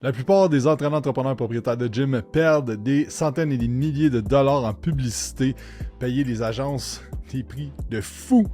La plupart des entraîneurs entrepreneurs propriétaires de gym perdent des centaines et des milliers de dollars en publicité, payer des agences des prix de fou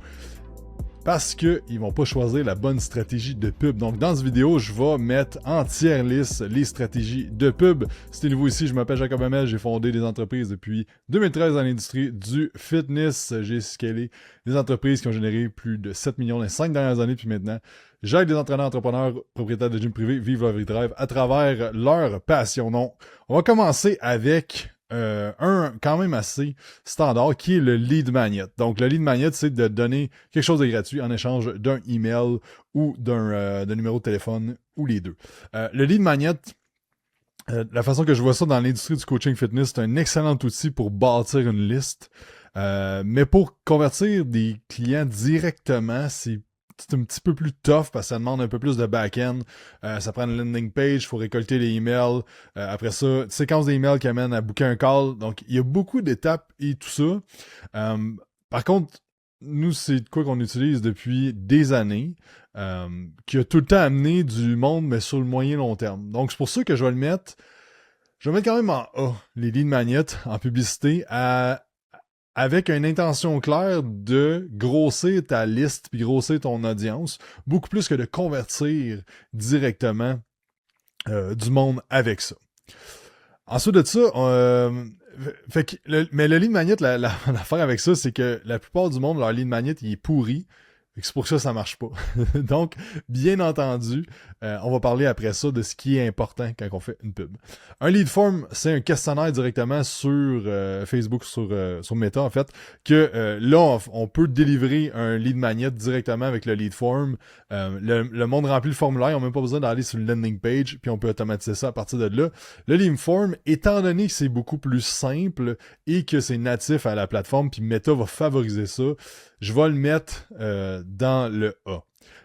parce qu'ils vont pas choisir la bonne stratégie de pub. Donc dans cette vidéo, je vais mettre en tiers liste les stratégies de pub. Si t'es nouveau ici, je m'appelle Jacob Hamel, j'ai fondé des entreprises depuis 2013 dans l'industrie du fitness. J'ai scalé des entreprises qui ont généré plus de 7 millions dans les 5 dernières années, puis maintenant, j'aide des entraîneurs entrepreneurs propriétaires de gym privés vivre leur vie de rêve à travers leur passion. Donc, on va commencer avec un quand même assez standard qui est le lead magnet. Donc, le lead magnet, c'est de donner quelque chose de gratuit en échange d'un email ou d'un numéro de téléphone ou les deux. Le lead magnet, la façon que je vois ça dans l'industrie du coaching fitness, c'est un excellent outil pour bâtir une liste. Mais pour convertir des clients directement, c'est un petit peu plus tough parce que ça demande un peu plus de back-end. Ça prend une landing page, il faut récolter les emails. Après ça, séquence d'emails qui amène à booker un call. Donc, il y a beaucoup d'étapes et tout ça. Par contre, nous, c'est de quoi qu'on utilise depuis des années, qui a tout le temps amené du monde, mais sur le moyen long terme. Donc, c'est pour ça que je vais le mettre. Je vais mettre quand même en A, les lead magnets en publicité, avec une intention claire de grossir ta liste puis grossir ton audience, beaucoup plus que de convertir directement du monde avec ça. Ensuite de ça, mais le lead magnet, l'affaire avec ça, c'est que la plupart du monde, leur lead magnet, il est pourri. C'est pour ça que ça marche pas. Donc, bien entendu, on va parler après ça de ce qui est important quand on fait une pub. Un lead form, c'est un questionnaire directement sur Facebook, sur Meta, en fait, que là, on peut délivrer un lead magnet directement avec le lead form. Le monde remplit le formulaire, on n'a même pas besoin d'aller sur le landing page, puis on peut automatiser ça à partir de là. Le lead form, étant donné que c'est beaucoup plus simple et que c'est natif à la plateforme, puis Meta va favoriser ça, je vais le mettre dans le A.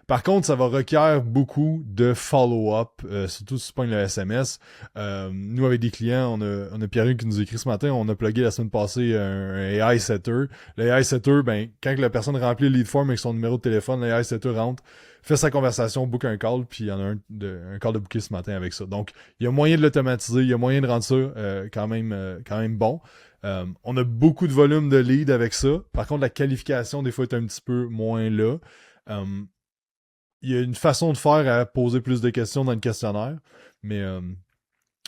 Par contre, ça va requérir beaucoup de follow-up, surtout si tu pognes le SMS. Nous, avec des clients, on a Pierre qui nous écrit ce matin, on a plugué la semaine passée un AI Setter. Le AI Setter, ben, quand la personne remplit le lead form avec son numéro de téléphone, le AI Setter rentre, fait sa conversation, book un call, puis il y en a un call de booké ce matin avec ça. Donc, il y a moyen de l'automatiser, il y a moyen de rendre ça quand même bon. On a beaucoup de volume de lead avec ça. Par contre, la qualification, des fois, est un petit peu moins là. Il y a une façon de faire à poser plus de questions dans le questionnaire, mais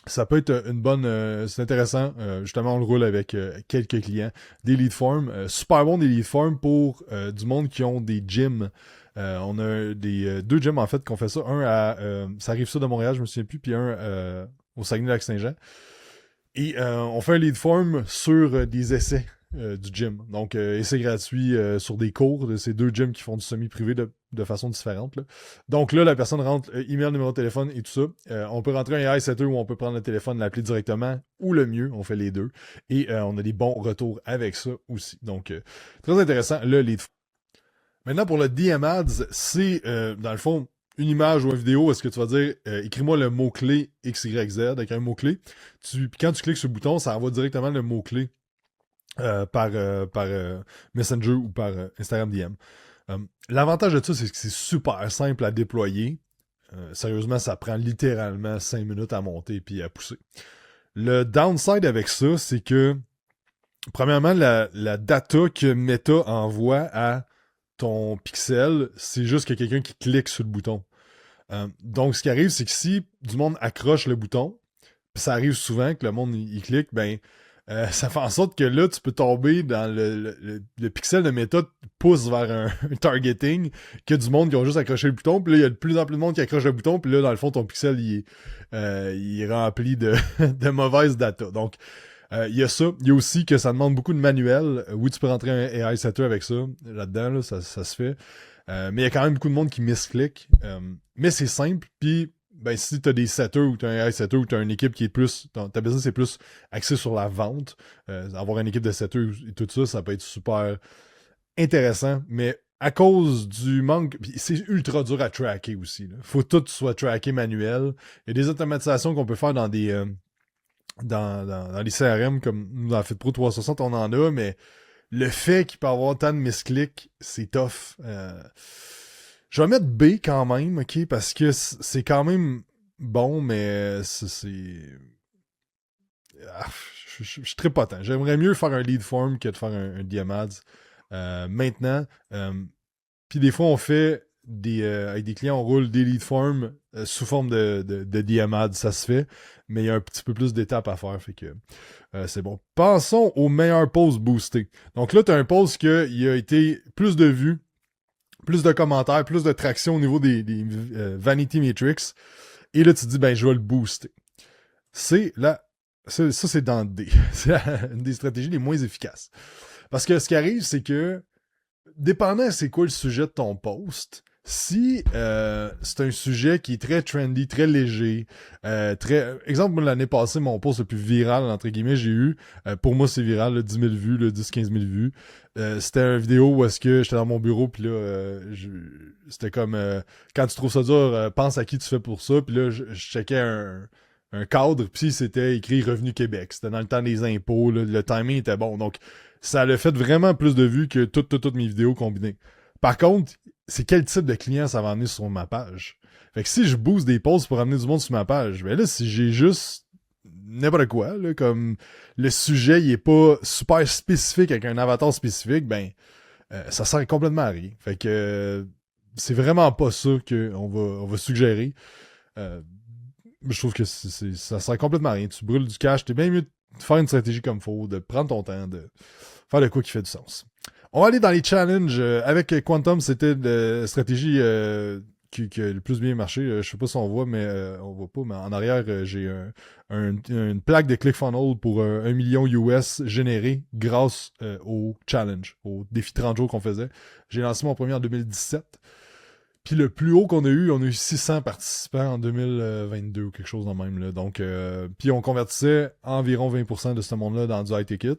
ça peut être une bonne... c'est intéressant. Justement, on le roule avec quelques clients. Des lead forms. Super bon des lead forms pour du monde qui ont des gyms. On a deux gyms, en fait, qu'on fait ça. Un à... ça arrive ça de Montréal, je me souviens plus, puis un au Saguenay-Lac-Saint-Jean. Et on fait un lead form sur des essais du gym. Donc, essais gratuits sur des cours de ces deux gyms qui font du semi-privé de façon différente. Là. Donc là, la personne rentre email, numéro de téléphone et tout ça. On peut rentrer un AI setter où on peut prendre le téléphone, l'appeler directement, ou le mieux, on fait les deux. Et on a des bons retours avec ça aussi. Donc, très intéressant, le lead form. Maintenant, pour le DM Ads, c'est, dans le fond, une image ou une vidéo, est-ce que tu vas dire écris-moi le mot-clé XYZ avec un mot-clé. Quand tu cliques sur le bouton, ça envoie directement le mot-clé par Messenger ou par Instagram DM. L'avantage de ça, c'est que c'est super simple à déployer. Sérieusement, ça prend littéralement 5 minutes à monter puis à pousser. Le downside avec ça, c'est que premièrement, la data que Meta envoie à ton pixel, c'est juste qu'il y a quelqu'un qui clique sur le bouton. Donc, ce qui arrive, c'est que si du monde accroche le bouton, puis ça arrive souvent que le monde il clique, ben ça fait en sorte que là, tu peux tomber dans le pixel de méta pousse vers un targeting que du monde qui ont juste accroché le bouton, puis là, il y a de plus en plus de monde qui accroche le bouton, puis là, dans le fond, ton pixel, il est rempli de mauvaises data. Donc, il y a ça. Il y a aussi que ça demande beaucoup de manuel. Oui, tu peux rentrer un AI setter avec ça. Là-dedans, là, ça se fait. Mais il y a quand même beaucoup de monde qui misclique. Mais c'est simple. Puis, ben, si tu as des setters ou tu as un AI setter ou tu as une équipe qui est plus... Ta business est plus axée sur la vente. Avoir une équipe de setters et tout ça, ça peut être super intéressant. Mais à cause du manque... C'est ultra dur à tracker aussi. Là. Faut tout soit tracké manuel. Il y a des automatisations qu'on peut faire dans des... dans les CRM comme dans FitPro 360, on en a, mais le fait qu'il peut y avoir tant de misclics, c'est tough. Je vais mettre B quand même, ok, parce que c'est quand même bon, mais ah, je suis très potent. J'aimerais mieux faire un lead form que de faire un DM ads. Maintenant, puis des fois, on fait avec des clients, on roule des lead forms sous forme de DM ads, ça se fait, mais il y a un petit peu plus d'étapes à faire, fait que c'est bon. Passons au meilleur post boosté. Donc là, tu as un post qui a été plus de vues, plus de commentaires, plus de traction au niveau des vanity metrics, et là, tu te dis, ben, je vais le booster. C'est dans le D. C'est une des stratégies les moins efficaces. Parce que ce qui arrive, c'est que, dépendant c'est quoi le sujet de ton post, si c'est un sujet qui est très trendy, très léger, exemple, l'année passée, mon post le plus viral, entre guillemets, j'ai eu, pour moi c'est viral, là, 10 000 vues, là, 10-15 000 vues. C'était une vidéo où est-ce que j'étais dans mon bureau, puis là, c'était comme, quand tu trouves ça dur, pense à qui tu fais pour ça, puis là, je checkais un cadre, puis c'était écrit Revenu Québec. C'était dans le temps des impôts, là, le timing était bon. Donc, ça a fait vraiment plus de vues que toutes mes vidéos combinées. Par contre, c'est quel type de client ça va amener sur ma page. Fait que si je booste des posts pour amener du monde sur ma page, ben là, si j'ai juste n'importe quoi, là, comme le sujet il est pas super spécifique avec un avatar spécifique, ben ça sert complètement à rien. Fait que c'est vraiment pas ça qu'on va suggérer. Je trouve que ça sert complètement à rien. Tu brûles du cash, t'es bien mieux de faire une stratégie comme faut, de prendre ton temps, de faire le quoi qui fait du sens. On va aller dans les challenges. Avec Quantum, c'était la stratégie qui a le plus bien marché. Je sais pas si on voit, mais on voit pas. Mais en arrière, j'ai une plaque de ClickFunnels pour 1 million US généré grâce au challenge, au défi 30 jours qu'on faisait. J'ai lancé mon premier en 2017. Puis le plus haut qu'on a eu 600 participants en 2022 ou quelque chose dans le même. Là. Donc, puis on convertissait environ 20% de ce monde-là dans du high ticket,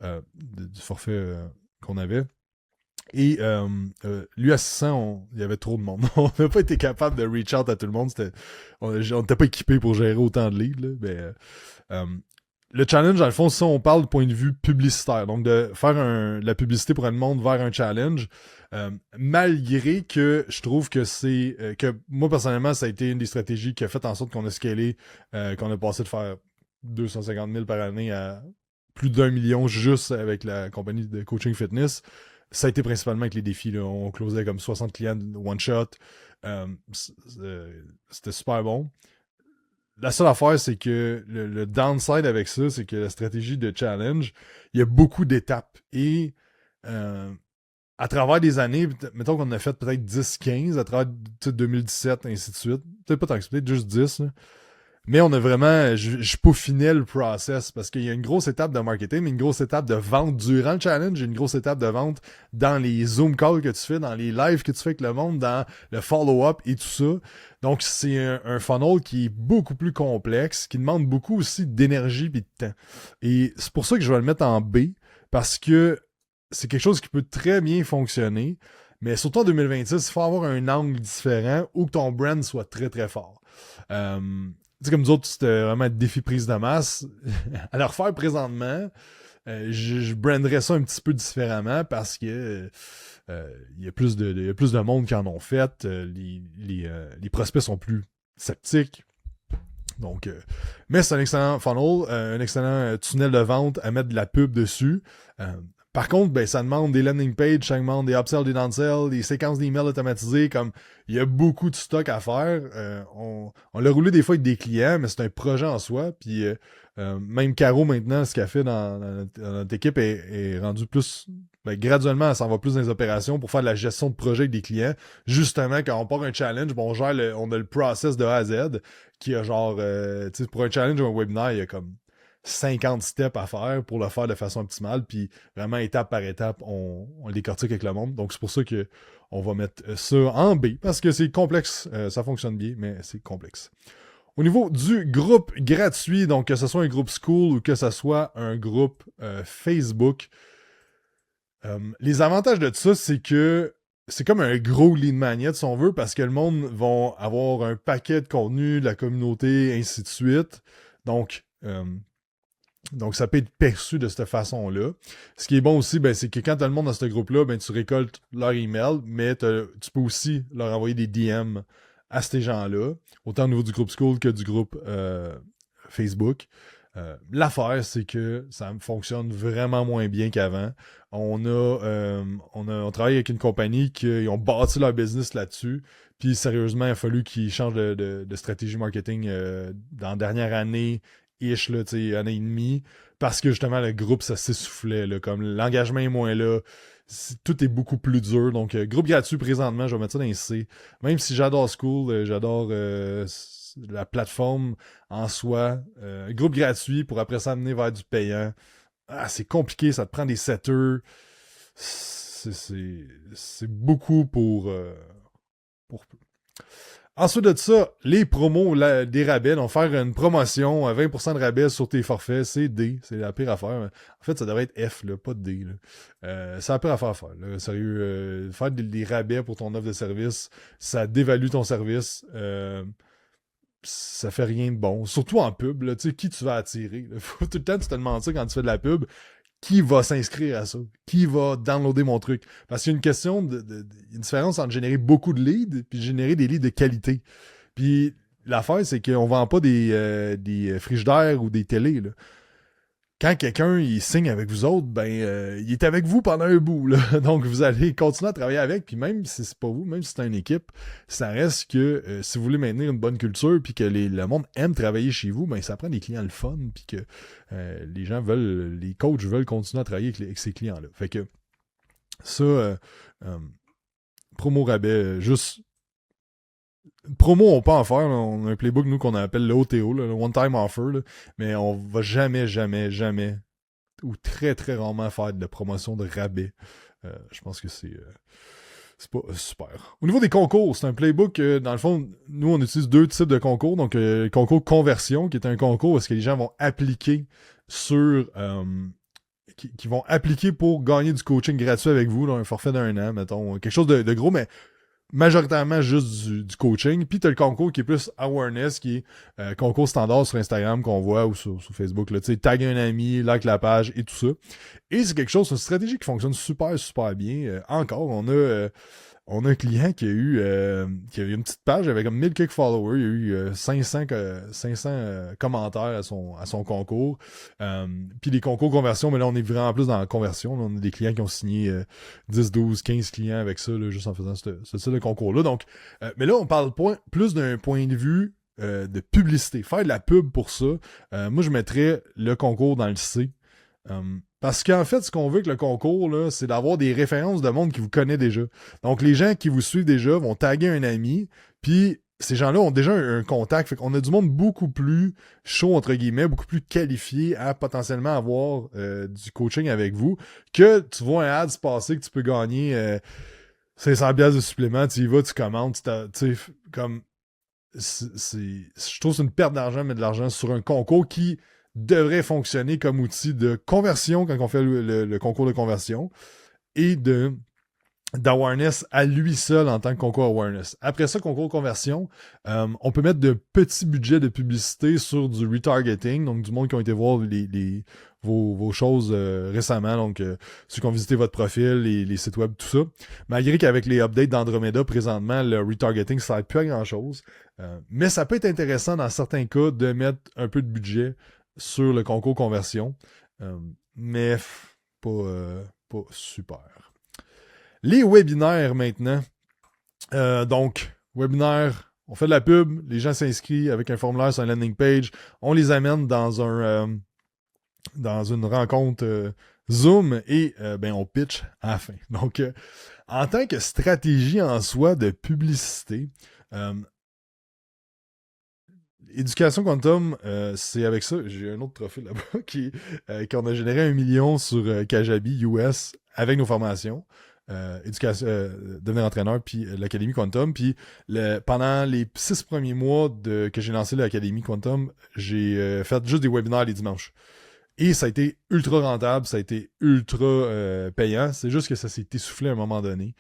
du forfait qu'on avait. Et lui à 600, il y avait trop de monde. On n'a pas été capable de reach out à tout le monde. On n'était pas équipé pour gérer autant de leads. Là, mais, le challenge, dans le fond, ça, on parle du point de vue publicitaire. Donc, de faire la publicité pour un monde vers un challenge. Malgré que je trouve que que moi, personnellement, ça a été une des stratégies qui a fait en sorte qu'on a scalé, qu'on a passé de faire 250 000 par année à plus d'1 million juste avec la compagnie de coaching fitness. Ça a été principalement avec les défis. Là. On closait comme 60 clients one shot. C'était super bon. La seule affaire, c'est que le downside avec ça, c'est que la stratégie de challenge, il y a beaucoup d'étapes. Et à travers des années, mettons qu'on a fait peut-être 10-15, à travers 2017, ainsi de suite. Peut-être pas tant que ça, peut-être juste 10. Là. Mais on a vraiment, je peaufinais le process parce qu'il y a une grosse étape de marketing, mais une grosse étape de vente durant le challenge, une grosse étape de vente dans les Zoom calls que tu fais, dans les lives que tu fais avec le monde, dans le follow-up et tout ça. Donc, c'est un funnel qui est beaucoup plus complexe, qui demande beaucoup aussi d'énergie et de temps. Et c'est pour ça que je vais le mettre en B, parce que c'est quelque chose qui peut très bien fonctionner, mais surtout en 2026, il faut avoir un angle différent ou que ton brand soit très, très fort. Tu sais, comme nous autres, c'était vraiment un défi prise de masse. À le refaire présentement, je branderais ça un petit peu différemment parce que il y a plus de monde qui en ont fait. Les prospects sont plus sceptiques. Donc, mais c'est un excellent funnel, un excellent tunnel de vente à mettre de la pub dessus. Par contre, ben, ça demande des landing pages, ça demande des upsells, des downsells, des séquences d'emails automatisées, comme il y a beaucoup de stock à faire. On l'a roulé des fois avec des clients, mais c'est un projet en soi. Puis même Caro, maintenant, ce qu'elle fait dans notre équipe est rendu plus. Ben, graduellement, elle s'en va plus dans les opérations pour faire de la gestion de projet avec des clients. Justement, quand on part un challenge, bon, on a le process de A à Z qui a genre, tu sais, pour un challenge ou un webinaire, il y a comme 50 steps à faire pour le faire de façon optimale, puis vraiment étape par étape, on le décortique avec le monde. Donc c'est pour ça que on va mettre ça en B, parce que c'est complexe, ça fonctionne bien, mais c'est complexe. Au niveau du groupe gratuit, donc que ce soit un groupe school ou que ce soit un groupe Facebook, les avantages de ça, c'est que c'est comme un gros lead magnet, si on veut, parce que le monde va avoir un paquet de contenu, de la communauté, ainsi de suite. Donc, ça peut être perçu de cette façon-là. Ce qui est bon aussi, ben, c'est que quand tu as le monde dans ce groupe-là, ben, tu récoltes leur email, mais tu peux aussi leur envoyer des DM à ces gens-là, autant au niveau du groupe School que du groupe Facebook. L'affaire, c'est que ça fonctionne vraiment moins bien qu'avant. On travaille avec une compagnie qui ont bâti leur business là-dessus. Puis sérieusement, il a fallu qu'ils changent de stratégie marketing dans la dernière année, là, année et demie, parce que justement, le groupe, ça s'essoufflait. Là, comme l'engagement est moins là. Tout est beaucoup plus dur. Donc, groupe gratuit présentement, je vais mettre ça dans les C. Même si j'adore School, j'adore la plateforme en soi. Groupe gratuit pour après ça amener vers du payant. Ah, c'est compliqué, ça te prend des setters. C'est beaucoup pour peu. Ensuite de ça, les promos des rabais. Donc, faire une promotion à 20% de rabais sur tes forfaits, c'est D. C'est la pire affaire. En fait, ça devrait être F, là, pas D. Là. C'est la pire affaire à faire. Là. Sérieux, faire des rabais pour ton offre de service, ça dévalue ton service. Ça fait rien de bon. Surtout en pub, là, tu sais, qui tu vas attirer. Là. Faut tout le temps tu te demandes ça quand tu fais de la pub. Qui va s'inscrire à ça? Qui va downloader mon truc? Parce qu'il y a une question une différence entre générer beaucoup de leads puis générer des leads de qualité. Puis l'affaire, c'est qu'on vend pas des frigidaires ou des télés, là. Quand quelqu'un il signe avec vous autres, ben il est avec vous pendant un bout. Là. Donc vous allez continuer à travailler avec, puis même si c'est pas vous, même si c'est une équipe, ça reste que si vous voulez maintenir une bonne culture puis que le monde aime travailler chez vous, ben ça prend des clients le fun, puis que les coachs veulent continuer à travailler avec ces clients-là. Fait que ça, promo rabais, juste promo, on peut en faire. Là. On a un playbook, nous, qu'on appelle le OTO, là, le One Time Offer. Là. Mais on va jamais, ou très, très rarement faire de promotion de rabais. Je pense que c'est pas super. Au niveau des concours, c'est un playbook, dans le fond, nous, on utilise deux types de concours. Donc, le concours conversion, qui est un concours où est-ce que les gens vont appliquer sur... qui vont appliquer pour gagner du coaching gratuit avec vous, là, un forfait d'un an, mettons. Quelque chose de gros, mais majoritairement juste du coaching. Puis t'as le concours qui est plus awareness, qui est concours standard sur Instagram qu'on voit ou sur Facebook. Tu sais, tag un ami, like la page et tout ça. Et c'est quelque chose, c'est une stratégie qui fonctionne super, super bien. Encore, on a un client qui a eu une petite page avec comme 1000 quelques followers. Il y a eu 500 commentaires à son concours. Puis les concours conversion, mais là, on est vraiment plus dans la conversion. Là, on a des clients qui ont signé 10, 12, 15 clients avec ça, là, juste en faisant ce style de concours-là. Donc, mais là, on parle plus d'un point de vue de publicité. Faire de la pub pour ça. Moi, je mettrais le concours dans le C. Parce qu'en fait, ce qu'on veut avec le concours, là, c'est d'avoir des références de monde qui vous connaît déjà. Donc, les gens qui vous suivent déjà vont taguer un ami, puis ces gens-là ont déjà un contact. Fait qu'on a du monde beaucoup plus chaud, entre guillemets, beaucoup plus qualifié à potentiellement avoir du coaching avec vous, que tu vois un ad se passer que tu peux gagner 500$ de supplément, tu y vas, tu commandes, tu sais, comme... je trouve que c'est une perte d'argent, mais de l'argent sur un concours qui devrait fonctionner comme outil de conversion quand on fait le concours de conversion et d'awareness à lui seul en tant que concours awareness. Après ça, concours conversion, on peut mettre de petits budgets de publicité sur du retargeting, donc du monde qui ont été voir vos choses récemment, donc ceux qui ont visité votre profil, les sites web, tout ça. Malgré qu'avec les updates d'Andromeda, présentement, le retargeting, ça sert plus à grand-chose. Mais ça peut être intéressant dans certains cas de mettre un peu de budget sur le concours conversion, mais pas super. Les webinaires maintenant. Donc, webinaire, on fait de la pub, les gens s'inscrivent avec un formulaire sur un landing page, on les amène dans une rencontre Zoom et on pitch à la fin. Donc, en tant que stratégie en soi de publicité, Éducation Quantum, c'est avec ça, j'ai un autre trophée là-bas qu'on a généré 1 million sur Kajabi US avec nos formations. Devenir entraîneur, puis l'Académie Quantum. Puis pendant les 6 premiers mois que j'ai lancé l'Académie Quantum, j'ai fait juste des webinaires les dimanches. Et ça a été ultra rentable, ça a été ultra payant. C'est juste que ça s'est essoufflé à un moment donné.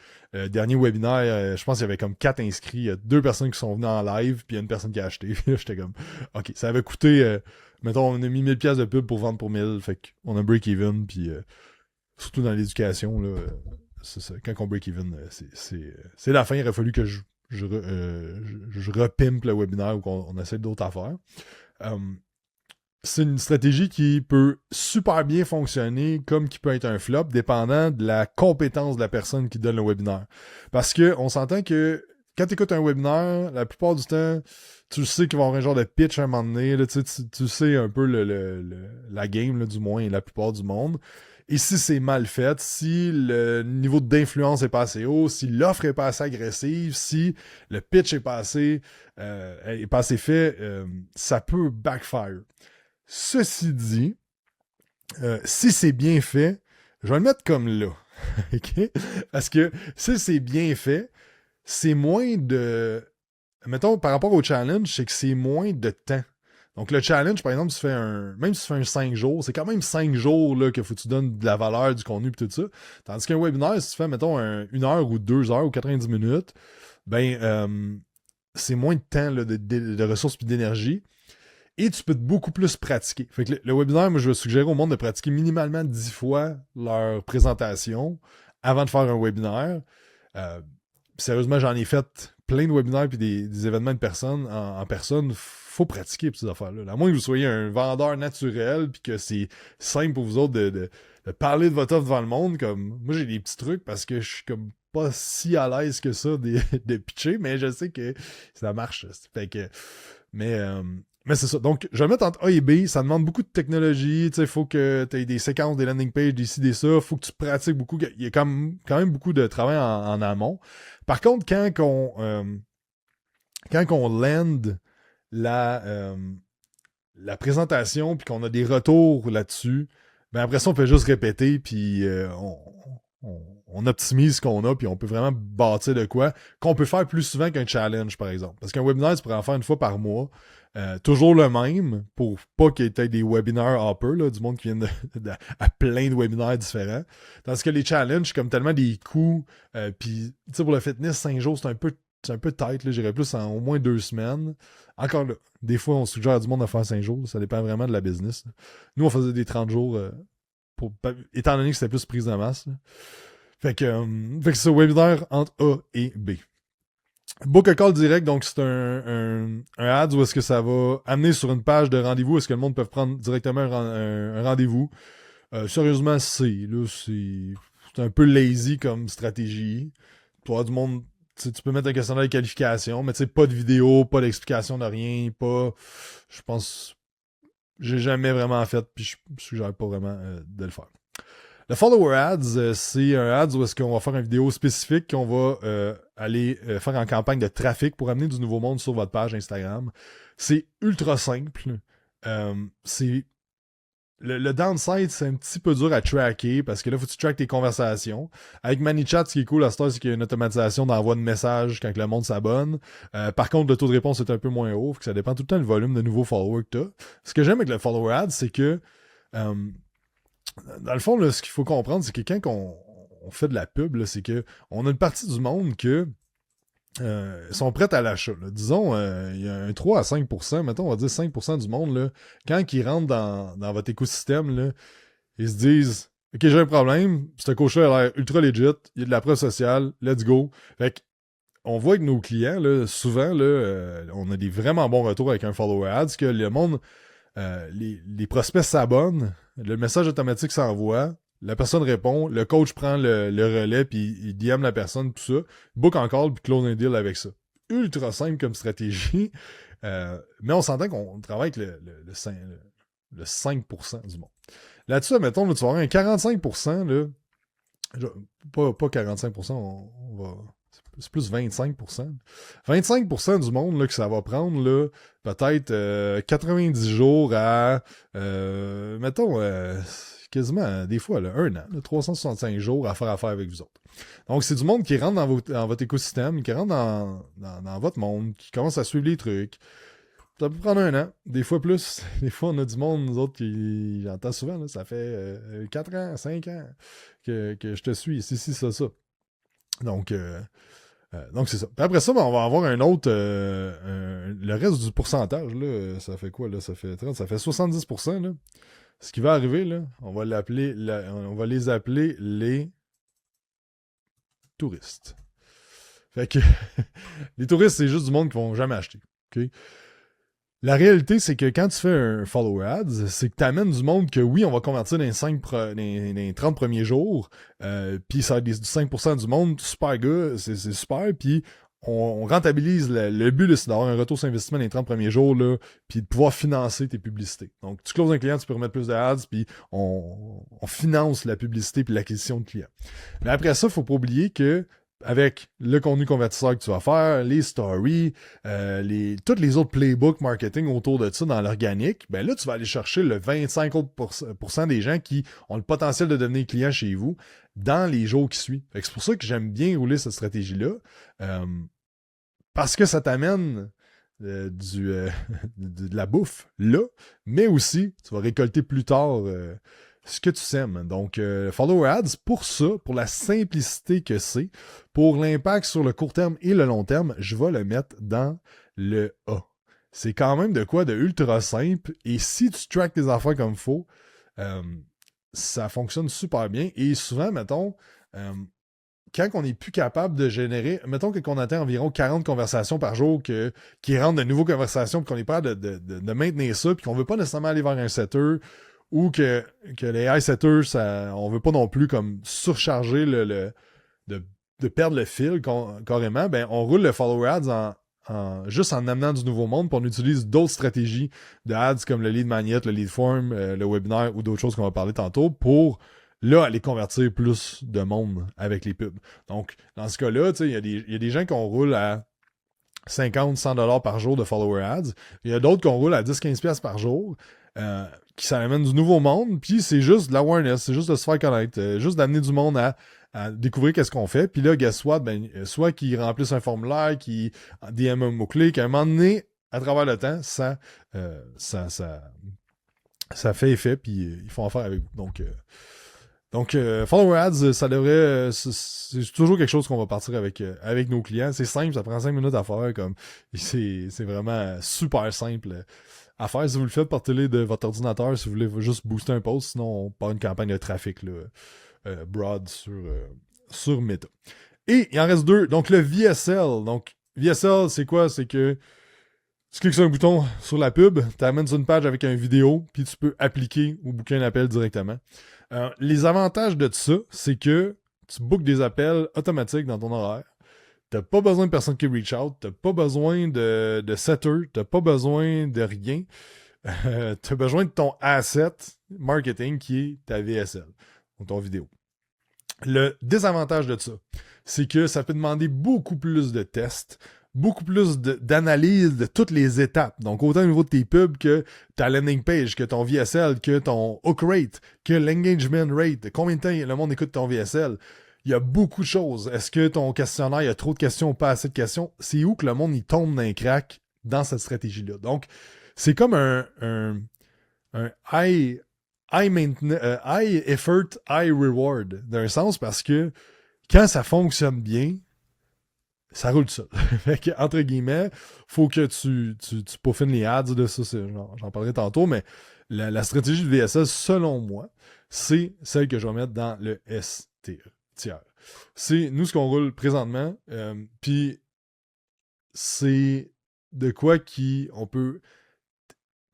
Dernier webinaire, je pense qu'il y avait comme 4 inscrits. Il y a 2 personnes qui sont venues en live, puis il y a une personne qui a acheté. J'étais comme, OK, ça avait coûté, mettons, on a mis 1000$ de pub pour vendre pour 1000. Fait qu'on a break-even, puis surtout dans l'éducation, là, c'est ça. Quand on break-even, c'est la fin. Il aurait fallu que je je repimpe le webinaire ou qu'on essaie d'autres affaires. C'est une stratégie qui peut super bien fonctionner comme qui peut être un flop, dépendant de la compétence de la personne qui donne le webinaire. Parce que on s'entend que quand tu écoutes un webinaire, la plupart du temps, tu sais qu'il va y avoir un genre de pitch à un moment donné. Là, tu sais un peu la game, là, du moins, la plupart du monde. Et si c'est mal fait, si le niveau d'influence est pas assez haut, si l'offre est pas assez agressive, si le pitch est pas assez fait, ça peut backfire. Ceci dit, si c'est bien fait, je vais le mettre comme là. OK? Parce que si c'est bien fait, c'est moins de... Mettons, par rapport au challenge, c'est que c'est moins de temps. Donc, le challenge, par exemple, même si tu fais un 5 jours, c'est quand même 5 jours là, qu'il faut que tu donnes de la valeur, du contenu et tout ça. Tandis qu'un webinaire, si tu fais, mettons, 1 heure ou 2 heures ou 90 minutes, ben, c'est moins de temps là, de ressources et d'énergie. Et tu peux beaucoup plus pratiquer. Fait que le webinaire, moi, je vais suggérer au monde de pratiquer minimalement 10 fois leur présentation avant de faire un webinaire. Sérieusement, j'en ai fait plein de webinaires puis des événements de personnes en personne. Faut pratiquer pour ces affaires-là. À moins que vous soyez un vendeur naturel puis que c'est simple pour vous autres de parler de votre offre devant le monde. Comme moi, j'ai des petits trucs parce que je suis comme pas si à l'aise que ça de pitcher, mais je sais que ça marche. Fait que, mais c'est ça. Donc, je vais le mettre entre A et B. Ça demande beaucoup de technologie. Il faut que tu aies des séquences, des landing pages, des ci, des ça. Il faut que tu pratiques beaucoup. Il y a quand même beaucoup de travail en amont. Par contre, quand on land la présentation puis qu'on a des retours là-dessus, ben après ça, on peut juste répéter puis on optimise ce qu'on a puis on peut vraiment bâtir de quoi qu'on peut faire plus souvent qu'un challenge, par exemple. Parce qu'un webinaire, tu pourrais en faire une fois par mois. Toujours le même pour pas qu'il y ait des webinaires hopper, là, du monde qui vient à plein de webinaires différents. Tandis que les challenges, comme tellement des coups, puis tu sais, pour le fitness, 5 jours, c'est un peu tight, là, j'irais plus en au moins 2 semaines. Encore là, des fois, on suggère à du monde de faire 5 jours, ça dépend vraiment de la business. Là. Nous, on faisait des 30 jours, étant donné que c'était plus prise de masse. Là. Fait que c'est un webinaire entre A et B. Book a call direct, donc c'est un ads où est-ce que ça va amener sur une page de rendez-vous, est-ce que le monde peut prendre directement un rendez-vous. Sérieusement, c'est un peu lazy comme stratégie. Toi, du monde, tu peux mettre un questionnaire de qualification, mais tu sais, pas de vidéo, pas d'explication de rien, je pense, j'ai jamais vraiment fait, puis je suggère pas vraiment de le faire. Le follower ads, c'est un ads où est-ce qu'on va faire une vidéo spécifique qu'on va aller faire en campagne de trafic pour amener du nouveau monde sur votre page Instagram. C'est ultra simple. C'est le downside, c'est un petit peu dur à tracker parce que là, il faut que tu traques tes conversations. Avec ManyChat, ce qui est cool à ce temps, c'est qu'il y a une automatisation d'envoi de messages quand le monde s'abonne. Par contre, le taux de réponse est un peu moins haut, que ça dépend tout le temps du volume de nouveaux followers que tu as. Ce que j'aime avec le follower ads, c'est que dans le fond, là, ce qu'il faut comprendre, c'est que quand on fait de la pub, là, c'est que on a une partie du monde que sont prêts à l'achat. Disons, il y a un 3 à 5%, mettons, on va dire 5% du monde, là, quand ils rentrent dans votre écosystème, là, ils se disent OK, j'ai un problème, ce coach-là a l'air ultra legit, il y a de la preuve sociale, let's go. Fait que, on voit que nos clients, là, souvent, là, on a des vraiment bons retours avec un follower ads, que le monde, les prospects s'abonnent, le message automatique s'envoie, la personne répond, le coach prend le relais, puis il DM la personne, tout ça, book en call, puis close un deal avec ça. Ultra simple comme stratégie, mais on s'entend qu'on travaille avec le 5% du monde. Là-dessus, mettons, tu vas avoir un 45%, là, pas 45%, on va... C'est plus 25%. 25% du monde là, que ça va prendre, là, peut-être 90 jours à, mettons, quasiment des fois là, 1 an, là, 365 jours à faire affaire avec vous autres. Donc, c'est du monde qui rentre dans votre écosystème, qui rentre dans votre monde, qui commence à suivre les trucs. Ça peut prendre 1 an, des fois plus. Des fois, on a du monde, nous autres, qui j'entends souvent, là, ça fait 4 ans, 5 ans que je te suis, ça. Donc, c'est ça. Puis après ça, ben, on va avoir un autre. Le reste du pourcentage, là, ça fait quoi, là? Ça fait 30, ça fait 70%, là. Ce qui va arriver, là, on va les appeler les touristes. Fait que les touristes, c'est juste du monde qui vont jamais acheter. OK? La réalité, c'est que quand tu fais un follow ads, c'est que tu amènes du monde que oui, on va convertir dans les 30 premiers jours, puis ça va être du 5% du monde, super gars, c'est super, puis on rentabilise le but, c'est d'avoir un retour sur investissement dans les 30 premiers jours, là, puis de pouvoir financer tes publicités. Donc, tu closes un client, tu peux remettre plus de ads, puis on finance la publicité puis l'acquisition de clients. Mais après ça, il ne faut pas oublier que avec le contenu convertisseur que tu vas faire, les stories, toutes les autres playbooks marketing autour de ça dans l'organique, ben là, tu vas aller chercher le 25% des gens qui ont le potentiel de devenir clients chez vous dans les jours qui suivent. C'est pour ça que j'aime bien rouler cette stratégie-là, parce que ça t'amène de la bouffe là, mais aussi, tu vas récolter plus tard ce que tu sèmes. Donc, Follow Ads, pour ça, pour la simplicité que c'est, pour l'impact sur le court terme et le long terme, je vais le mettre dans le A. C'est quand même de quoi de ultra simple, et si tu traques tes affaires comme il faut, ça fonctionne super bien. Et souvent, mettons, quand on n'est plus capable de générer, mettons qu'on atteint environ 40 conversations par jour qui rentrent de nouvelles conversations, puis qu'on n'est pas de maintenir ça, puis qu'on ne veut pas nécessairement aller vers un setter, ou que les high setters, on veut pas non plus comme surcharger de perdre le fil carrément, ben on roule le follow ads juste en amenant du nouveau monde, puis on utilise d'autres stratégies de ads comme le lead magnet, le lead form, le webinaire ou d'autres choses qu'on va parler tantôt pour là aller convertir plus de monde avec les pubs. Donc, dans ce cas-là, il y a des gens qu'on roule à 50-100$ par jour de follower ads. Il y a d'autres qu'on roule à 10-15$ par jour. Qui s'amène du nouveau monde, puis c'est juste de l'awareness, c'est juste de se faire connaître, juste d'amener du monde à découvrir qu'est-ce qu'on fait, puis là, guess what, soit qu'ils remplissent un formulaire, qu'ils DM un mot-clé, qu'à un moment donné, à travers le temps, ça fait effet, puis ils font affaire avec vous. Donc, Follower Ads, ça devrait... c'est toujours quelque chose qu'on va partir avec nos clients. C'est simple, ça prend 5 minutes à faire, comme c'est vraiment super simple à faire. Si vous le faites, partez-le de votre ordinateur si vous voulez juste booster un post, sinon on part une campagne de trafic là, broad sur Meta. Et il en reste 2. Donc le VSL. Donc VSL, c'est quoi? C'est que tu cliques sur un bouton sur la pub, tu amènes sur une page avec une vidéo, puis tu peux appliquer ou booker un appel directement. Les avantages de ça, c'est que tu bookes des appels automatiques dans ton horaire. T'as pas besoin de personne qui reach out, t'as pas besoin de setter, t'as pas besoin de rien. T'as besoin de ton asset marketing qui est ta VSL, ou ton vidéo. Le désavantage de ça, c'est que ça peut demander beaucoup plus de tests, beaucoup plus d'analyse de toutes les étapes. Donc, autant au niveau de tes pubs que ta landing page, que ton VSL, que ton hook rate, que l'engagement rate, combien de temps le monde écoute ton VSL. Il y a beaucoup de choses. Est-ce que ton questionnaire, il y a trop de questions ou pas assez de questions? C'est où que le monde, il tombe dans un crack dans cette stratégie-là. Donc, c'est comme un high effort, high reward, d'un sens, parce que quand ça fonctionne bien, ça roule tout seul. Fait que, entre guillemets, faut que tu peaufines les ads de ça. J'en parlerai tantôt, mais la stratégie de VSL, selon moi, c'est celle que je vais mettre dans le STE. C'est nous ce qu'on roule présentement, puis c'est de quoi on peut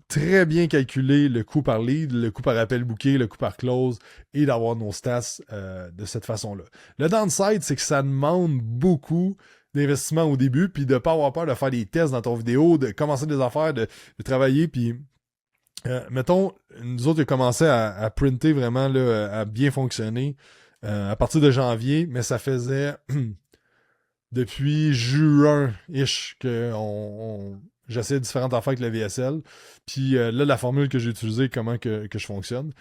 très bien calculer le coût par lead, le coût par appel booké, le coût par close, et d'avoir nos stats de cette façon-là. Le downside, c'est que ça demande beaucoup d'investissement au début, puis de ne pas avoir peur de faire des tests dans ton vidéo, de commencer des affaires, de travailler, puis mettons, nous autres, on a commencé à printer vraiment, là, à bien fonctionner à partir de janvier, mais ça faisait depuis juin-ish que j'essayais différentes affaires avec le VSL. Puis là, la formule que j'ai utilisée, comment que je fonctionne,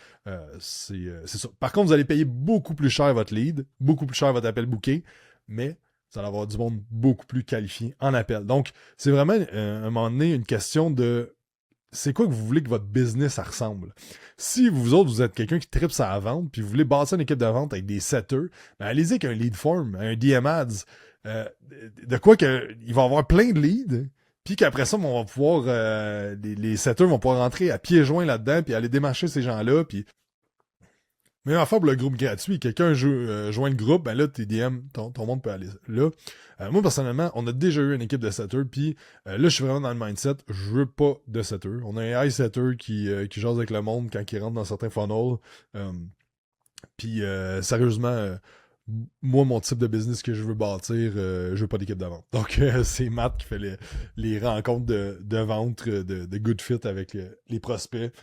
c'est ça. Par contre, vous allez payer beaucoup plus cher votre lead, beaucoup plus cher votre appel booké, mais vous allez avoir du monde beaucoup plus qualifié en appel. Donc, c'est vraiment, à un moment donné, une question de c'est quoi que vous voulez que votre business ça ressemble. Si vous autres, vous êtes quelqu'un qui tripe sa vente, puis vous voulez bâtir une équipe de vente avec des setters, ben allez-y avec un lead form, un DM ads, de quoi que il va y avoir plein de leads, puis qu'après ça, on va pouvoir les setters vont pouvoir rentrer à pieds joints là-dedans, puis aller démarcher ces gens-là, puis Même affaire pour le groupe gratuit. Quelqu'un joint le groupe, ben là, tes DM, ton monde peut aller là. Moi, personnellement, on a déjà eu une équipe de setters, puis là, je suis vraiment dans le mindset, je veux pas de setter. On a un high setter qui jase avec le monde quand il rentre dans certains funnels. Puis sérieusement, moi, mon type de business que je veux bâtir, je veux pas d'équipe de vente. Donc, c'est Matt qui fait les rencontres de vente, de good fit avec les prospects.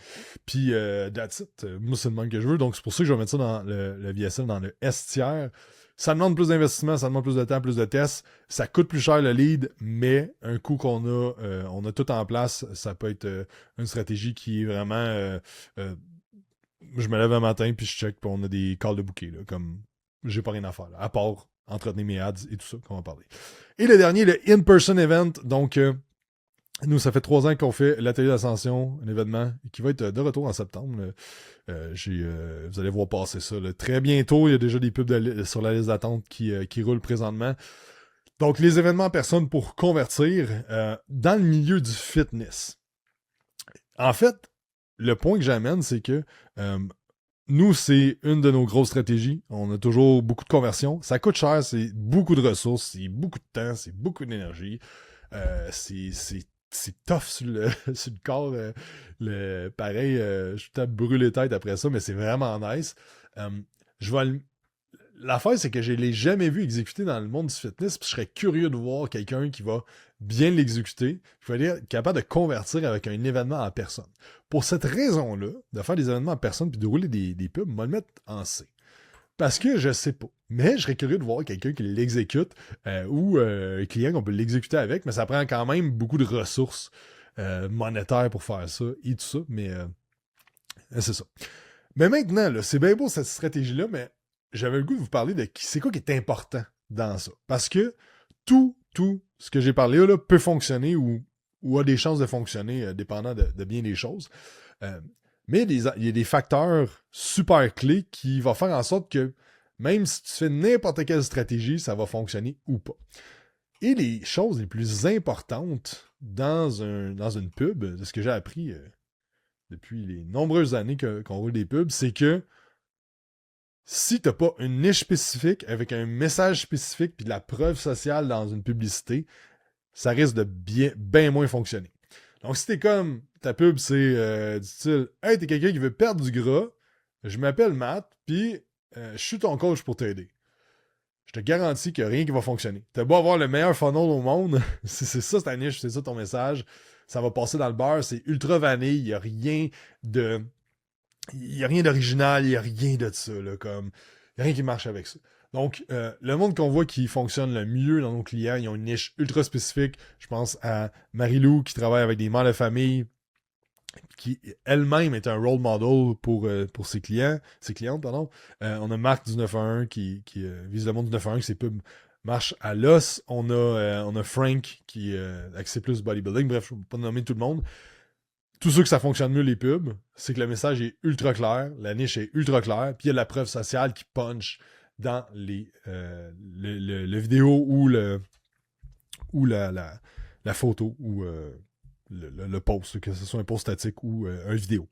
Puis, that's it. Moi, c'est le même que je veux. Donc, c'est pour ça que je vais mettre ça dans le VSL, dans le S tiers. Ça demande plus d'investissement, ça demande plus de temps, plus de tests. Ça coûte plus cher le lead, mais un coup on a tout en place, ça peut être une stratégie qui est vraiment... je me lève un matin, puis je check, puis on a des calls de bouquet, là, comme j'ai pas rien à faire, là, à part entretenir mes ads et tout ça qu'on va parler. Et le dernier, le in-person event. Donc, nous, ça fait 3 ans qu'on fait l'atelier d'ascension, un événement qui va être de retour en septembre. Vous allez voir passer ça. Là. Très bientôt, il y a déjà des pubs sur la liste d'attente qui roulent présentement. Donc, les événements en personne pour convertir dans le milieu du fitness. En fait, le point que j'amène, c'est que nous, c'est une de nos grosses stratégies. On a toujours beaucoup de conversions. Ça coûte cher, c'est beaucoup de ressources, c'est beaucoup de temps, c'est beaucoup d'énergie. C'est tough sur le, sur le corps. Pareil, je suis peut-être brûlé tête après ça, mais c'est vraiment nice. Je vais L'affaire, c'est que je ne l'ai jamais vu exécuter dans le monde du fitness, puis je serais curieux de voir quelqu'un qui va bien l'exécuter, qui va être capable de convertir avec un événement en personne. Pour cette raison-là, de faire des événements en personne puis de rouler des pubs, on va le mettre en C. Parce que je sais pas. Mais je serais curieux de voir quelqu'un qui l'exécute ou un client qu'on peut l'exécuter avec, mais ça prend quand même beaucoup de ressources monétaires pour faire ça et tout ça, mais c'est ça. Mais maintenant, là, c'est bien beau cette stratégie-là, mais j'avais le goût de vous parler de c'est quoi qui est important dans ça. Parce que tout ce que j'ai parlé là peut fonctionner ou a des chances de fonctionner dépendant de bien des choses. Mais il y a des facteurs super clés qui vont faire en sorte que même si tu fais n'importe quelle stratégie, ça va fonctionner ou pas. Et les choses les plus importantes dans une pub, de ce que j'ai appris depuis les nombreuses années qu'on roule des pubs, c'est que si t'as pas une niche spécifique avec un message spécifique puis de la preuve sociale dans une publicité, ça risque de bien moins fonctionner. Donc si t'es comme ta pub c'est du style hey, t'es quelqu'un qui veut perdre du gras, je m'appelle Matt, puis je suis ton coach pour t'aider. Je te garantis qu'il n'y a rien qui va fonctionner. T'as beau avoir le meilleur funnel au monde, c'est ça ta niche, c'est ça ton message, ça va passer dans le beurre, c'est ultra vanille, il n'y a rien de... Il n'y a rien d'original, il n'y a rien de ça. Là, comme, il n'y a rien qui marche avec ça. Donc, le monde qu'on voit qui fonctionne le mieux dans nos clients, ils ont une niche ultra spécifique. Je pense à Marie-Lou qui travaille avec des mères de famille, qui elle-même est un role model pour ses clientes. Pardon. On a Marc du 911 qui vise le monde du 911, que ses pubs marchent à l'os. On a Frank qui accès plus bodybuilding. Bref, je ne vais pas nommer tout le monde. Tous ceux que ça fonctionne mieux, les pubs, c'est que le message est ultra clair, la niche est ultra claire, puis il y a de la preuve sociale qui punch dans le vidéo ou la photo ou le post, que ce soit un post statique ou un vidéo.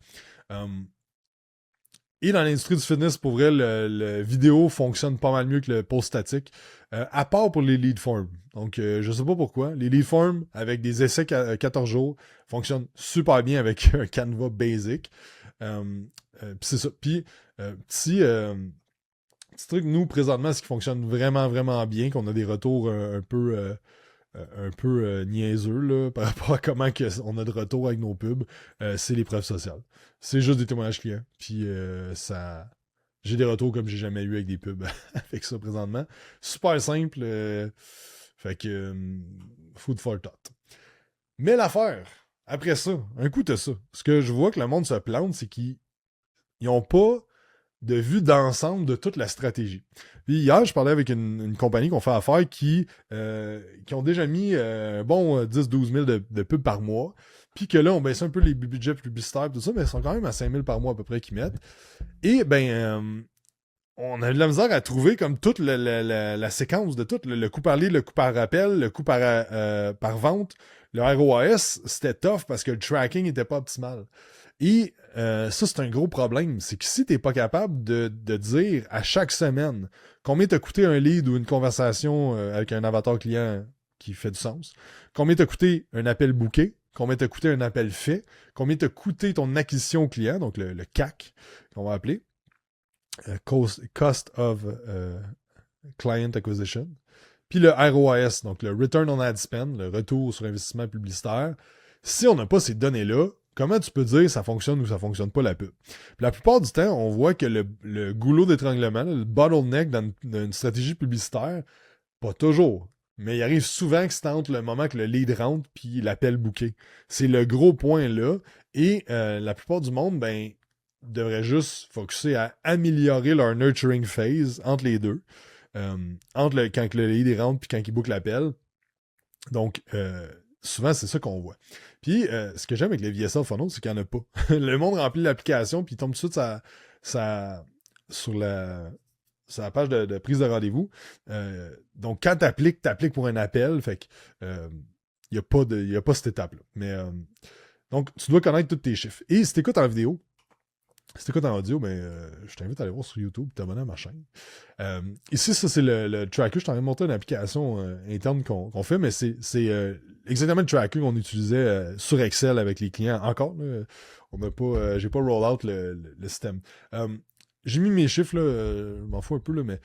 Et dans l'industrie du fitness, pour vrai, le vidéo fonctionne pas mal mieux que le post statique, à part pour les lead forms. Donc, je sais pas pourquoi. Les lead forms, avec des essais 14 jours, fonctionnent super bien avec un Canva basic. Puis c'est ça. Puis, petit truc, nous, présentement, ce qui fonctionne vraiment, vraiment bien, qu'on a des retours un peu niaiseux là, par rapport à comment on a de retour avec nos pubs, c'est les preuves sociales. C'est juste des témoignages clients. Puis ça. J'ai des retours comme j'ai jamais eu avec des pubs avec ça présentement. Super simple. Fait que food for thought. Mais l'affaire, après ça, un coup t'as ça. Ce que je vois que le monde se plante, c'est qu'ils n'ont pas de vue d'ensemble de toute la stratégie. Puis hier, je parlais avec une compagnie qu'on fait affaire qui ont déjà mis un bon 10-12 000 de pubs par mois, puis que là, on baisse un peu les budgets publicitaires et tout ça, mais ils sont quand même à 5 000 par mois à peu près qu'ils mettent. Et on a de la misère à trouver comme toute la séquence de tout, le coût par lead, le coût par rappel, le coût par vente. Le ROAS, c'était tough parce que le tracking n'était pas optimal. Et ça, c'est un gros problème. C'est que si tu n'es pas capable de dire à chaque semaine combien t'a coûté un lead ou une conversation avec un avatar client qui fait du sens, combien t'a coûté un appel booké, combien t'a coûté un appel fait, combien t'a coûté ton acquisition client, donc le CAC, qu'on va appeler, Cost of Client Acquisition, puis le ROAS, donc le Return on Ad Spend, le retour sur investissement publicitaire. Si on n'a pas ces données-là, comment tu peux dire ça fonctionne ou ça fonctionne pas la pub? Puis la plupart du temps, on voit que le goulot d'étranglement, le bottleneck dans une stratégie publicitaire, pas toujours, mais il arrive souvent que c'est entre le moment que le lead rentre puis l'appel booké. C'est le gros point là. Et la plupart du monde, ben, devrait juste focuser à améliorer leur nurturing phase entre les deux. Entre quand le lead rentre puis quand il book l'appel. Donc, souvent, c'est ça qu'on voit. Puis, ce que j'aime avec les VSL Funnels, c'est qu'il n'y en a pas. Le monde remplit l'application, puis il tombe tout de suite sur la page de prise de rendez-vous. Donc, quand tu appliques pour un appel. Fait que il n'y a pas cette étape-là. Mais, donc, tu dois connaître tous tes chiffres. Et si tu écoutes en vidéo, si tu écoutes en audio, ben, je t'invite à aller voir sur YouTube et t'abonner à ma chaîne. Ici, ça, c'est le tracker. Je t'en ai montré une application interne qu'on fait, mais c'est exactement le tracker qu'on utilisait sur Excel avec les clients. Encore, là, on n'a pas, j'ai pas roll out le système. J'ai mis mes chiffres, là, je m'en fous un peu, là, mais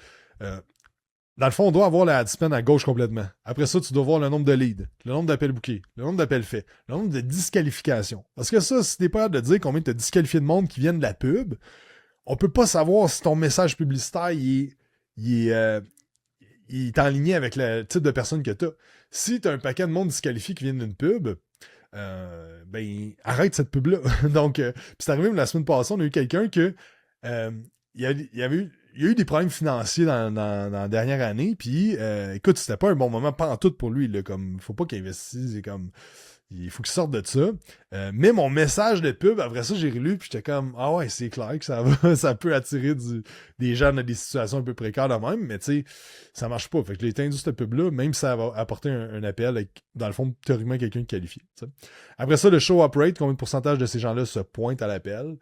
dans le fond, on doit avoir la ad spend à gauche complètement. Après ça, tu dois voir le nombre de leads, le nombre d'appels bookés, le nombre d'appels faits, le nombre de disqualifications. Parce que ça, si t'es pas capable de dire combien tu as disqualifié de monde qui viennent de la pub, on peut pas savoir si ton message publicitaire il est en ligne avec le type de personne que tu as. Si tu as un paquet de monde disqualifié qui vient d'une pub, ben arrête cette pub-là. Donc, puis c'est arrivé la semaine passée, on a eu quelqu'un que il y a eu des problèmes financiers dans la dernière année, puis écoute, c'était pas un bon moment pantoute pour lui, là, comme, faut pas qu'il investisse, il faut qu'il sorte de ça. Mais mon message de pub, après ça, j'ai relu, puis j'étais comme, ah ouais, c'est clair que ça peut attirer des gens dans des situations un peu précaires de même, mais tu sais, ça marche pas. Fait que j'ai éteint cette pub-là, même si ça va apporter un appel avec, dans le fond, théoriquement, quelqu'un de qualifié. T'sais. Après ça, le show-up rate, combien de pourcentage de ces gens-là se pointent à l'appel?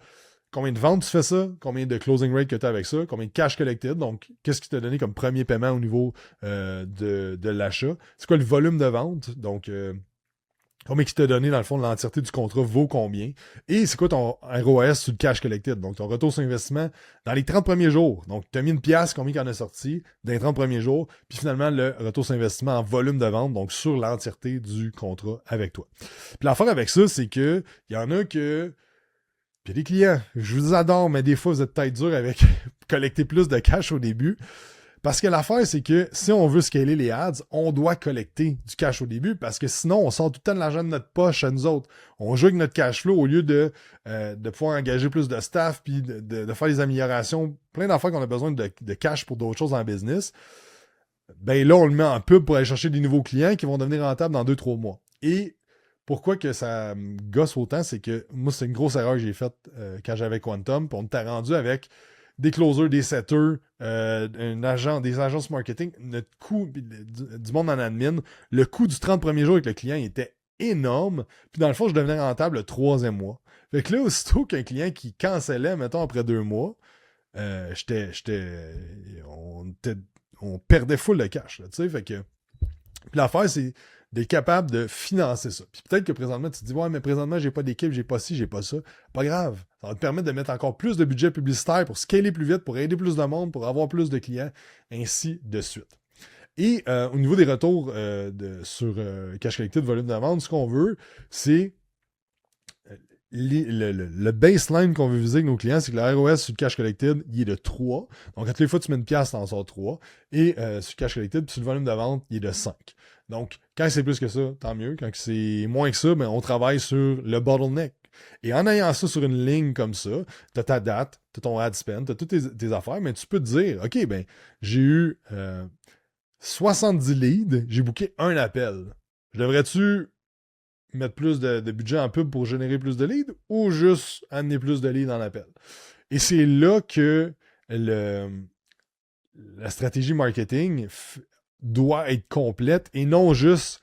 Combien de ventes tu fais ça? Combien de closing rate que tu as avec ça? Combien de cash collected? Donc, qu'est-ce qui t'a donné comme premier paiement au niveau de l'achat? C'est quoi le volume de vente? Donc, combien qui t'a donné, dans le fond, l'entièreté du contrat vaut combien? Et c'est quoi ton ROAS sur le cash collected? Donc, ton retour sur investissement dans les 30 premiers jours. Donc, tu as mis une pièce, combien qu'il en a sorti dans les 30 premiers jours. Puis finalement, le retour sur investissement en volume de vente, donc sur l'entièreté du contrat avec toi. Puis l'affaire avec ça, c'est que il y en a que... Puis les clients, je vous adore, mais des fois, vous êtes peut-être dur avec collecter plus de cash au début. Parce que l'affaire, c'est que si on veut scaler les ads, on doit collecter du cash au début parce que sinon, on sort tout le temps de l'argent de notre poche à nous autres. On joue avec notre cash flow au lieu de pouvoir engager plus de staff puis de faire des améliorations, plein d'affaires qu'on a besoin de cash pour d'autres choses en business. Ben là, on le met en pub pour aller chercher des nouveaux clients qui vont devenir rentables dans 2-3 mois. Et pourquoi que ça me gosse autant, c'est que moi, c'est une grosse erreur que j'ai faite quand j'avais Quantum. Puis on t'a rendu avec des closers, des setters, des agences marketing. Notre coût du monde en admin, le coût du 30 premiers jours avec le client était énorme. Puis dans le fond, je devenais rentable le 3e mois. Fait que là, aussitôt qu'un client qui cancellait, mettons, après 2 mois, on perdait full de cash. Là, fait que, puis l'affaire, c'est d'être capable de financer ça. Puis peut-être que présentement, tu te dis, ouais, mais présentement, j'ai pas d'équipe, j'ai pas ci, j'ai pas ça. Pas grave. Ça va te permettre de mettre encore plus de budget publicitaire pour scaler plus vite, pour aider plus de monde, pour avoir plus de clients, ainsi de suite. Et au niveau des retours sur cash collecté de volume de vente, ce qu'on veut, c'est le baseline qu'on veut viser avec nos clients, c'est que le ROS sur le cash collected, il est de 3. Donc, à toutes les fois que tu mets une pièce, tu en sors 3. Et sur le cash collected, puis sur le volume de vente, il est de 5. Donc, quand c'est plus que ça, tant mieux. Quand c'est moins que ça, ben, on travaille sur le bottleneck. Et en ayant ça sur une ligne comme ça, tu as ta date, tu as ton ad spend, tu as toutes tes affaires, mais tu peux te dire, OK, ben, j'ai eu 70 leads, j'ai booké un appel. Je devrais-tu mettre plus de budget en pub pour générer plus de leads ou juste amener plus de leads en appel? Et c'est là que la stratégie marketing doit être complète et non juste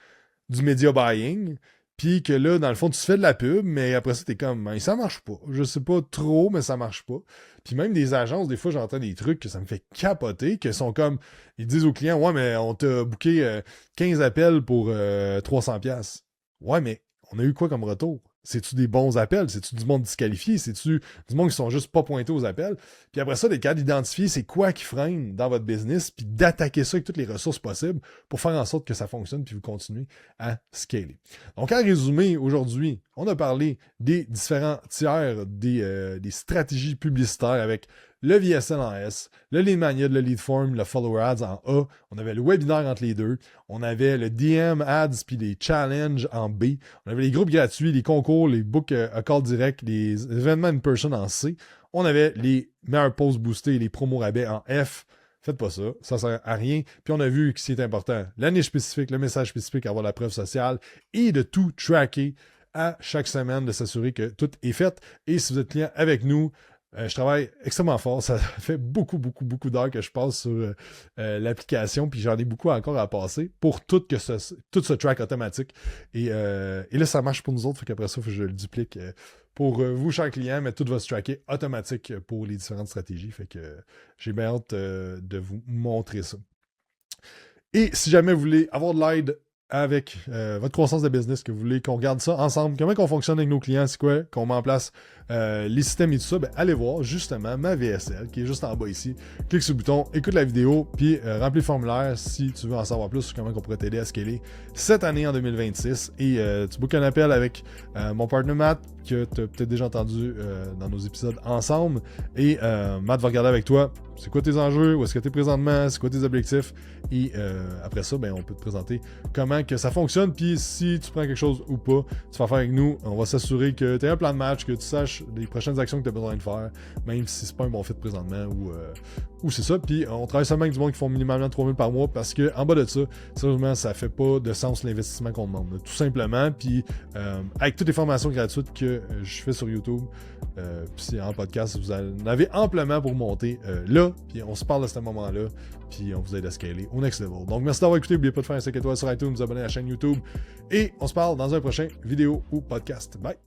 du media buying puis que là, dans le fond, tu fais de la pub, mais après ça, t'es comme, ben, ça marche pas. Je sais pas trop, mais ça marche pas. Puis même des agences, des fois, j'entends des trucs que ça me fait capoter, que sont comme, ils disent aux clients, ouais, mais on t'a booké 15 appels pour 300$. Ouais, mais on a eu quoi comme retour? C'est-tu des bons appels? C'est-tu du monde disqualifié? C'est-tu du monde qui sont juste pas pointés aux appels? Puis après ça, les cas d'identifier c'est quoi qui freine dans votre business, puis d'attaquer ça avec toutes les ressources possibles pour faire en sorte que ça fonctionne, puis vous continuez à scaler. Donc, en résumé, aujourd'hui, on a parlé des différents tiers des stratégies publicitaires avec le VSL en S, le lead magnet, le lead form, le follower ads en A. On avait le webinaire entre les deux. On avait le DM ads puis les challenges en B. On avait les groupes gratuits, les concours, les book à call direct, les événements in person en C. On avait les meilleurs posts boostés et les promos rabais en F. Faites pas ça, ça sert à rien. Puis on a vu que c'est important, la niche spécifique, le message spécifique, avoir la preuve sociale et de tout tracker à chaque semaine, de s'assurer que tout est fait. Et si vous êtes client avec nous, je travaille extrêmement fort. Ça fait beaucoup d'heures que je passe sur l'application, puis j'en ai beaucoup encore à passer pour tout ce track automatique. Et là, ça marche pour nous autres, fait qu'après ça, il faut que je le duplique pour vous, chers clients, mais tout va se tracker automatique pour les différentes stratégies. Fait que j'ai bien hâte de vous montrer ça. Et si jamais vous voulez avoir de l'aide avec votre croissance de business, que vous voulez qu'on regarde ça ensemble, comment on fonctionne avec nos clients, c'est quoi, qu'on met en place les systèmes et tout ça, ben allez voir justement ma VSL qui est juste en bas ici. Clique sur le bouton, écoute la vidéo, puis remplis le formulaire si tu veux en savoir plus sur comment on pourrait t'aider à scaler cette année en 2026. Et tu bookes un appel avec mon partner Matt, que tu as peut-être déjà entendu dans nos épisodes ensemble. Et Matt va regarder avec toi c'est quoi tes enjeux, où est-ce que tu es présentement, c'est quoi tes objectifs. Et après ça, ben, on peut te présenter comment que ça fonctionne. Puis si tu prends quelque chose ou pas, tu vas faire avec nous. On va s'assurer que tu aies un plan de match, que tu saches les prochaines actions que tu as besoin de faire, même si c'est pas un bon fit présentement ou c'est ça. Puis on travaille seulement avec du monde qui font minimalement 3000 par mois parce que en bas de ça, sérieusement, ça fait pas de sens l'investissement qu'on demande. Tout simplement. Puis avec toutes les formations gratuites que je fais sur YouTube, puis en podcast, vous en avez amplement pour monter là. Puis on se parle à ce moment-là. Puis on vous aide à scaler au next level. Donc merci d'avoir écouté. N'oubliez pas de faire un 5 étoiles sur iTunes, vous abonner à la chaîne YouTube. Et on se parle dans un prochain vidéo ou podcast. Bye!